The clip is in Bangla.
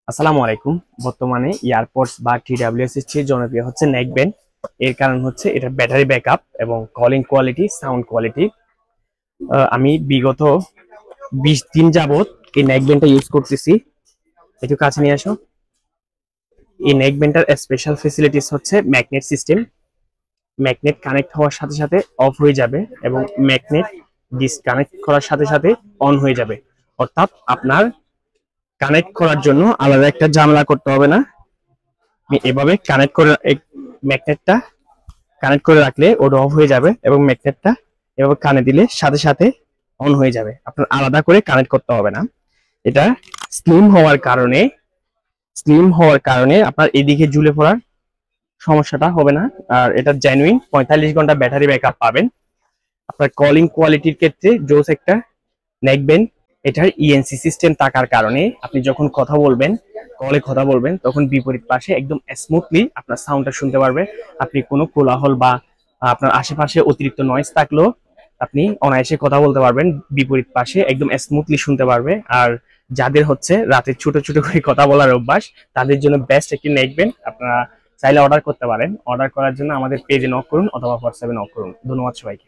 আসসালামু আলাইকুম। বর্তমানে ইয়ারপডস বা টিডাব্লিউএস এর চেয়ে জনপ্রিয় হচ্ছে নেকব্যান্ড। এর কারণ হচ্ছে এটা ব্যাটারি ব্যাকআপ এবং কলিং কোয়ালিটি, সাউন্ড কোয়ালিটি। আমি বিগত 20 দিন যাবত এই নেকব্যান্ডটা ইউজ করতেছি। একটু কাছে নিয়ে আসো। এই নেকব্যান্ডটার স্পেশাল ফেসিলিটিস হচ্ছে ম্যাগনেট সিস্টেম। ম্যাগনেট কানেক্ট হওয়ার সাথে সাথে অফ হয়ে যাবে এবং ম্যাগনেট ডিসকানেক্ট করার সাথে সাথে অন হয়ে যাবে। অর্থাৎ আপনার কানেক্ট করার জন্য আলাদা একটা ঝামেলা করতে হবে না। আপনি এভাবে ম্যাগনেটটা কানেক্ট করে রাখলে ওটা অফ হয়ে যাবে এবং ম্যাগনেটটা এভাবে কানে দিলে সাথে সাথে অন হয়ে যাবে। আপনার আলাদা করে কানেক্ট করতে হবে না। এটা স্লিম হওয়ার কারণে আপনার এদিকে ঝুলে পড়ার সমস্যাটা হবে না। আর এটা জেনুইন 45 ঘন্টা ব্যাটারি ব্যাকআপ পাবেন। আপনার কলিং কোয়ালিটির ক্ষেত্রে জোস একটা নেকব্যান্ড। এটার ইএনসি সিস্টেম থাকার কারণে আপনি যখন কলে কথা বলবেন তখন বিপরীত পাশে একদম স্মুথলি আপনার সাউন্ডটা শুনতে পারবে। আপনি কোনো কোলাহল বা আপনার আশেপাশে অতিরিক্ত নয়েজ থাকলেও আপনি অনায়াসে কথা বলতে পারবেন, বিপরীত পাশে একদম স্মুথলি শুনতে পারবে। আর যাদের হচ্ছে রাতে ছোট ছোট করে কথা বলার অভ্যাস, তাদের জন্য বেস্ট একটি নেকব্যান্ড। আপনারা চাইলে অর্ডার করতে পারেন। অর্ডার করার জন্য আমাদের পেজে নক করুন অথবা হোয়াটসঅ্যাপে নক করুন। ধন্যবাদ সবাইকে।